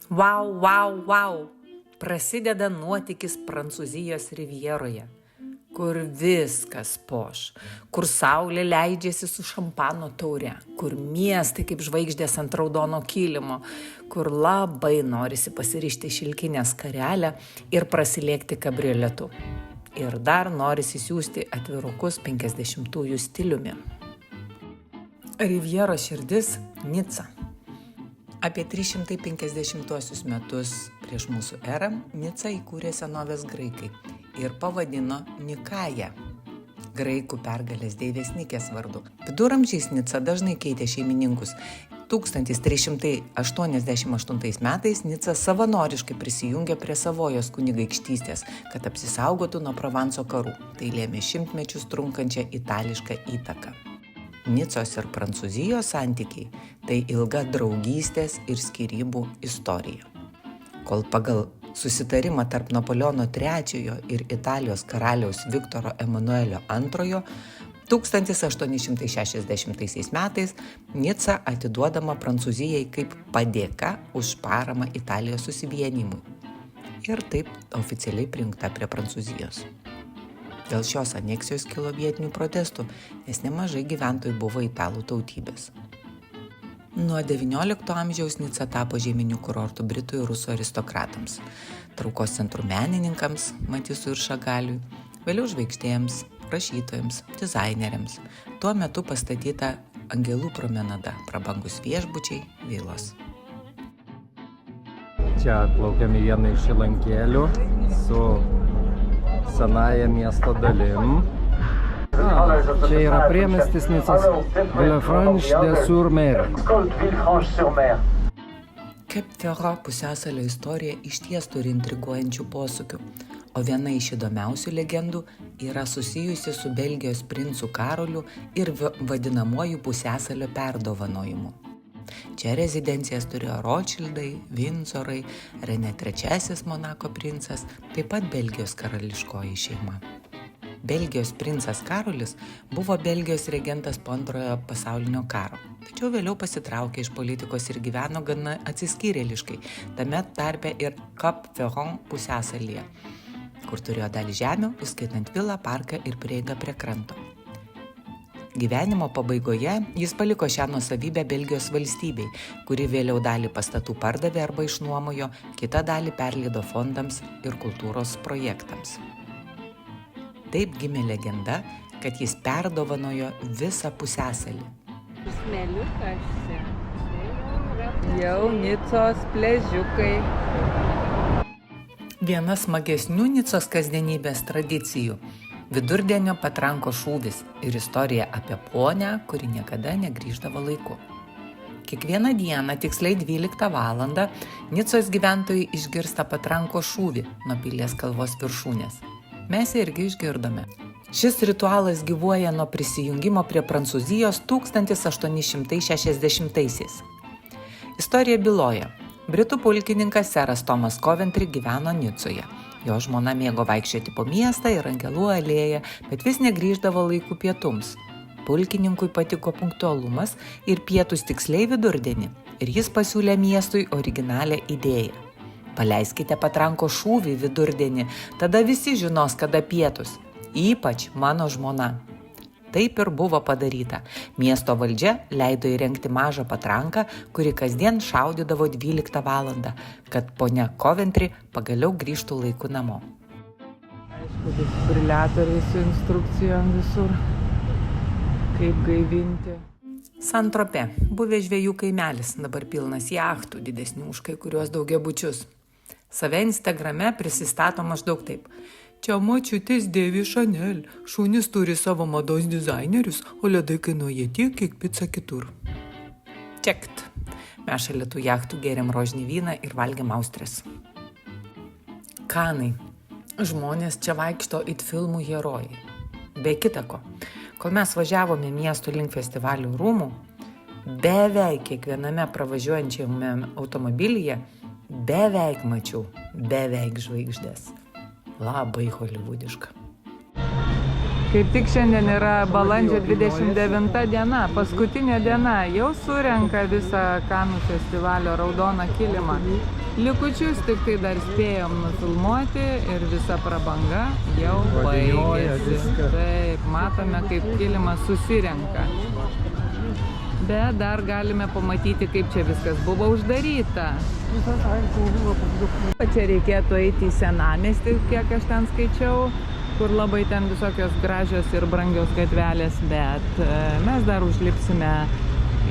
Wow. Prasideda nuotykis Prancūzijos rivjeroje, kur viskas poš, kur saulė leidžiasi su šampano taure, kur miestai kaip žvaigždės ant raudono kilimo, kur labai norisi pasirišti šilkinę skarelę ir prasilėkti kabrioletu. Ir dar norisi siųsti atvirukus 50-ųjų stiliumi. Rivjeros širdis – Nica. Apie 350 metus prieš mūsų erą Nicą įkūrė senovės graikai ir pavadino Nikaja, graikų pergalės deivės Nikės vardu. Viduramžiais Nica dažnai keitė šeimininkus. 1388 metais Nica savanoriškai prisijungė prie Savojos kunigaikštystės, kad apsisaugotų nuo Provanso karų. Tai lėmė šimtmečius trunkančią itališką įtaką. Nicos ir Prancūzijos santykiai – tai ilga draugystės ir skyrybų istorija. Kol pagal susitarimą tarp Napoleono III ir Italijos karaliaus Viktoro Emanuelio II 1860 metais Nica atiduodama Prancūzijai kaip padėka už paramą Italijos susivienijimui ir taip oficialiai prijungta prie Prancūzijos. Dėl šios aneksijos kilo vietinių protestų, nes nemažai gyventojų buvo italų tautybės. Nuo XIX amžiaus Nica tapo žieminių kurortų britų ir rusų aristokratams, traukos centrų menininkams, Matisui ir Šagaliui, vėliau žvaigždėms, rašytojams, dizaineriams. Tuo metu pastatyta Angelų promenada, prabangus viešbučiai, vilos. Čia atplaukėme vieną iš įlankėlių su senąją miesto dalim. Čia yra priemiestis Nicos Villefranche-de-sur-Mer. Cap Ferrat pusiasalio istorija išties turi intriguojančių posūkių, o viena iš įdomiausių legendų yra susijusi su Belgijos princu Karoliu ir vadinamuoju pusiasalio perdovanojimu. Čia rezidencijas turėjo Rothschildai, Vindzorai, Renė III Monako princas, taip pat Belgijos karališkoji šeima. Belgijos princas Karolis buvo Belgijos regentas po Antrojo pasaulinio karo, tačiau vėliau pasitraukė iš politikos ir gyveno gana atsiskyrėliškai, tame tarpe ir Cap Ferrat pusiasalyje, kur turėjo dalį žemių, įskaitant vilą, parką ir prieigą prie kranto. Gyvenimo pabaigoje jis paliko šią nuosavybę Belgijos valstybei, kuri vėliau dalį pastatų pardavė arba išnuomojo, kitą dalį perleido fondams ir kultūros projektams. Taip gimė legenda, kad jis perdovanojo visą pusiasalį. Smėliukas čia jau Nicos pliažiukai. Viena smagesnių Nicos kasdienybės tradicijų – vidurdienio patranko šūvis ir istorija apie ponią, kuri niekada negrįždavo laiku. Kiekvieną dieną, tiksliai 12 valandą, Nicos gyventojai išgirsta patranko šūvį nuo pilies kalvos viršūnės. Mes irgi išgirdome. Šis ritualas gyvuoja nuo prisijungimo prie Prancūzijos 1860-aisiais. Istorija byloja. Britų pulkininkas seras Tomas Coventry gyveno Nicoje. Jo žmona mėgo vaikščioti po miestą ir Angelų alėją, bet vis negrįždavo laiku pietums. Pulkininkui patiko punktualumas ir pietus tiksliai vidurdienį, ir jis pasiūlė miestui originalią idėją. Paleiskite patranko šūvį vidurdienį, tada visi žinos, kada pietus, ypač mano žmona. Taip ir buvo padaryta. Miesto valdžia leido įrengti mažą patranką, kuri kasdien šaudydavo 12 valandą, kad ponia Coventry pagaliau grįžtų laiku namo. Aišku, defibriliatoriai su instrukcijom visur, kaip gaivinti. Saint-Tropez, buvęs žvejų kaimelis, dabar pilnas jachtų, didesnių už kai kuriuos daugiabučius. Save Instagrame prisistato maždaug taip. Čia močiutės dėvi Chanel, šunys turi savo mados dizainerius, o ledai kainuoja tiek, kiek pica kitur. Čekt. Mes šalia tų jachtų gėrėm rožinį vyną ir valgėm austres. Kanai. Žmonės čia vaikšto it filmų herojai. Be kitako, kol mes važiavome miesto link festivalių rūmų, beveik kiekviename pravažiuojančiame automobilyje beveik mačiau beveik žvaigždės. Labai holivudiška. Kaip tik šiandien yra balandžio 29 diena, paskutinė diena, jau surenka visą Kanų festivalio raudoną kilimą. Likučius tik tai dar spėjom nufilmuoti ir visa prabanga jau baigėsi. Taip, matome, kaip kilimas susirenka. Bet dar galime pamatyti, kaip čia viskas buvo uždaryta. Čia reikėtų eiti į senamiestį, kiek aš ten skaičiau, kur labai ten visokios gražios ir brangios gatvelės, bet mes dar užlipsime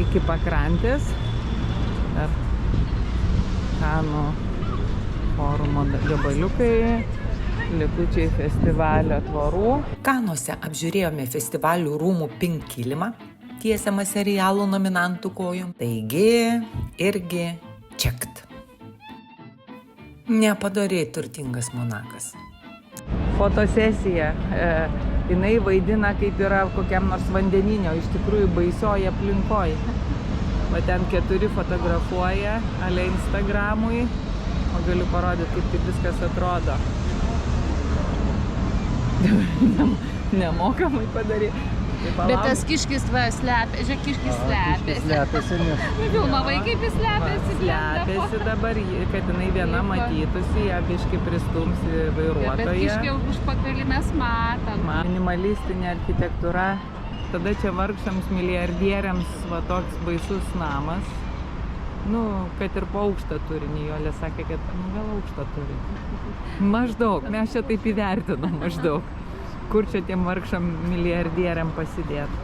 iki pakrantės. Dar Kanų forumo gabaliukai, likučiai festivalio tvorų. Kanuose apžiūrėjome festivalių rūmų Pink kilimą, tiesiamą serialų nominantų kojom. Taigi, irgi čekt. Nepadoriai turtingas Monakas. Fotosesija. Jinai vaidina, kaip yra kokiam nors vandeninio, iš tikrųjų baisioje aplinkoj. Va ten 4 fotografuoja, ale Instagramui, o galiu parodyti, kaip taip viskas atrodo. Nemokamai padaryti. Bet tas kiškis slepia, žiūrėk, kiškis slepiasi. Slepiasi, nes... Filmavai, kaip jis slepiasi. Slepiasi dabar, kad jinai viena matytųsi, ją biškį pristumsi vairuotoją. Bet kiškio užpakalį mes matom. Minimalistinė architektūra. Tada čia vargšams milijardieriams va toks baisus namas. Nu, kad ir po aukštą turi. Nijolė sakė, kad gal aukštą turi. Maždaug, mes čia taip įvertinom maždaug. Kur čia tiem vargšam milijardieriam pasidėti.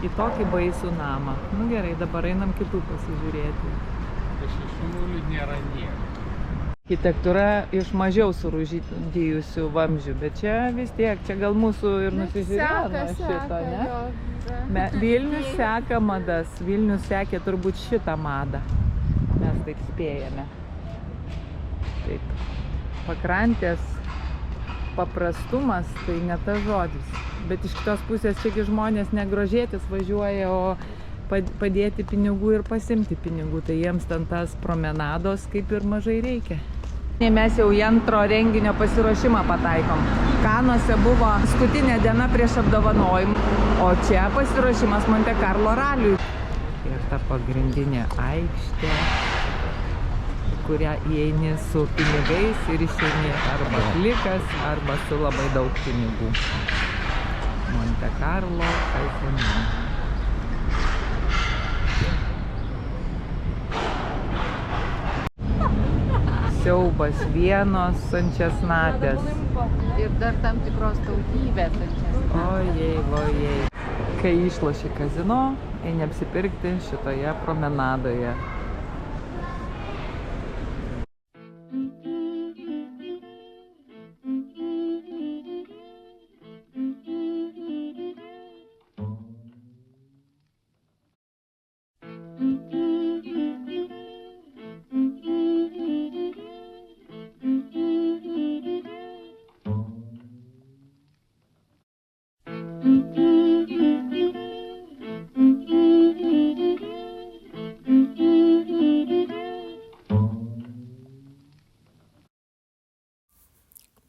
Į tokį baisų namą. Nu gerai, dabar einam kitų pasižiūrėti. Nėra nieko. Architektūra iš mažiau surūžyjusių vamzdžių, bet čia vis tiek, čia gal mūsų ir nusižiūrėjo šito, ne? Vilnius seka madas, Vilnius sekė turbūt šitą madą. Mes taip spėjame. Taip. Pakrantės paprastumas tai ne tas žodis, bet iš kitos pusės čiagi žmonės negrožėtis važiuoja, o padėti pinigų ir pasimti pinigų, tai jiems ten tas promenados kaip ir mažai reikia. Mes jau į antro renginio pasiruošimą pataikom. Kanuose buvo paskutinė diena prieš apdovanojimą, o čia pasiruošimas Monte Carlo raliui. Ir ta pagrindinė aikštė, kurią įeini su pinigais ir išeini arba plikas, arba su labai daug pinigų. Monte Carlo, Kaifonė. Siaubas, vienos sančiasnatės. Ir dar tam tikros tautybės sančiasnatės. Ojei, ojei. Kai išloši kazino, eini apsipirkti šitoje promenadoje.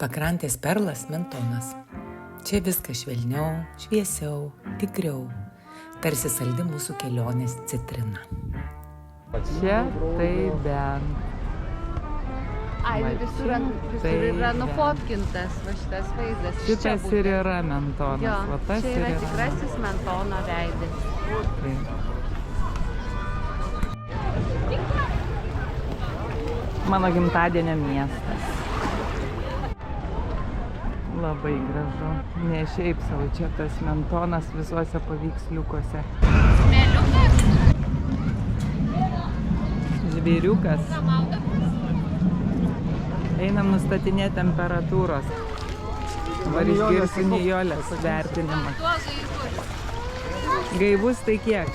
Pakrantės perlas Mentonas. Čia viskas švelniau, šviesiau, tikriau. Tarsi saldi mūsų kelionės citrina. Čia tai bent. Ai, visur yra nufotkintas va šitas vaizdas. Šitas ir yra Mentonas. Jo, va tas čia yra ir tikrasis Mentono veidas. Mano gimtadienio miestas. Labai gražu. Ne šiaip savo, čia tas Mentonas visuose paveiksliukuose. Smėliukas. Žvėriukas. Einam nustatinėti temperatūros. Dabar išgirsiu Nijolės vertinimą. Gaivus tai kiek?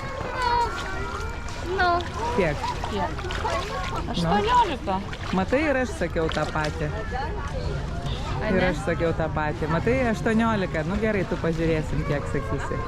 Nu, Kiek? 18. Matai, ir aš sakiau tą patį. Ir aš sakiau tą patį. Matai, 18. Nu gerai, tu pažiūrėsim, kiek sakysi.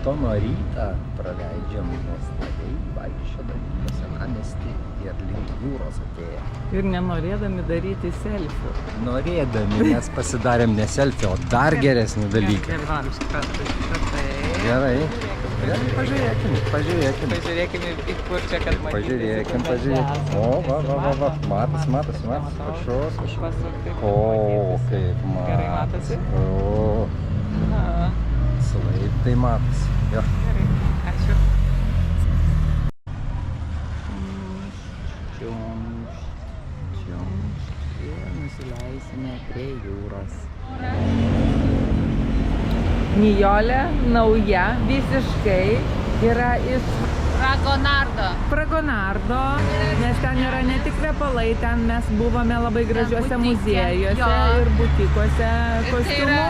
Mentono rytą praleidžiam nuostabiai vaikščiodami po senamiestį ir link jūros atėję. Ir nenorėdami daryti selfių. Norėdami mes pasidarėm ne selfie, o dar geresnį dalyką. Gerai. Pažiūrėkim. Pažiūrėkime, į kur čia, kad matytum. Pažiūrėkim. O, va. Matas. Kažkas. O, kaip matas. Gerai matosi? O, slaip tai matas. Jo. Gerai, ačiū. Ir nusileisime prie jūros. Nijolė nauja visiškai yra iš Fragonardo, nes ten yra ne tik kvepalai, ten mes buvome labai gražiuose muziejuose ir butikuose kostiumų.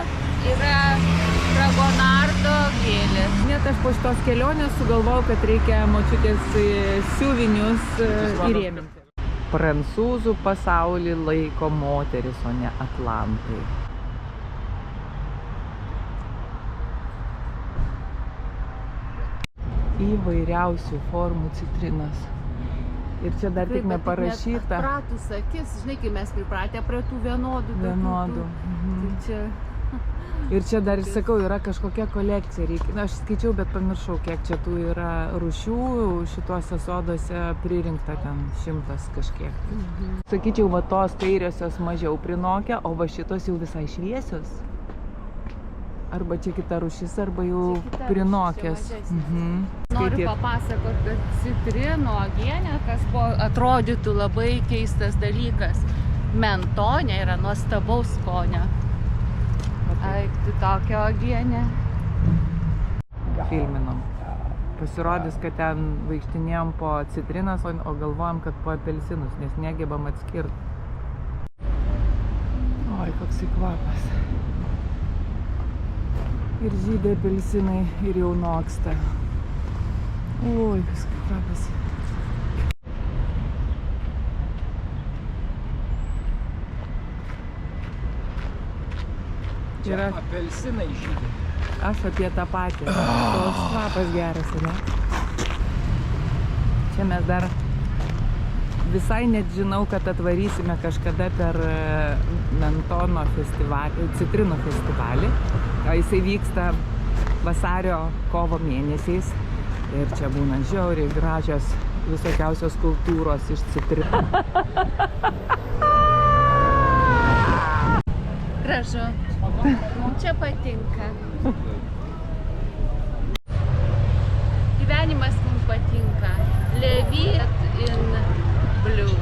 Yra Fragonardo gėlės. Net aš po šitos kelionės sugalvojau, kad reikia močiutės siuvinius įrėminti. Prancūzų pasaulį laiko moteris, o ne atlantai. Įvairiausių formų citrinas. Ir čia dar tik neparašyta. Pratus akis, žinai, kai mes pripratę prie tų vienodų. Vienodų. Tai čia... Ir čia dar, sakau, yra kažkokia kolekcija. Aš skaičiau, bet pamiršau, kiek čia tų yra rūšių. Šituose soduose pririnkta ten 100 kažkiek. Sakyčiau, va tos kairiosios mažiau prinokia, o va šitos jau visai šviesios. Arba čia kita rūšis, arba jau prinokės. Noriu papasakoti, kad citrino uogienė, kas atrodytų labai keistas dalykas. Mentonė yra nuostabaus skonio. Ai, tokia uogienė. Filminom. Pasirodys, kad ten vaikštinėjom po citrinas, o galvojom, kad po apelsinus, nes negebam atskirti. Oi, koksai kvapas. Ir žydė apelsinai ir jau noksta. Oi, koks kvapas. Čia apelsinai žydė. Aš apie tą patį. Toks kvapas geras, ne? Čia mes dar visai net žinau, kad atvarysime kažkada per Mentono festivalį, citrinų festivalį. Jisai vyksta vasario-kovo mėnesiais. Ir čia būna žiauriai gražios visokiausios kultūros iš citrinų. Gražu. Mums čia patinka. Gyvenimas mums patinka. Live it in blue.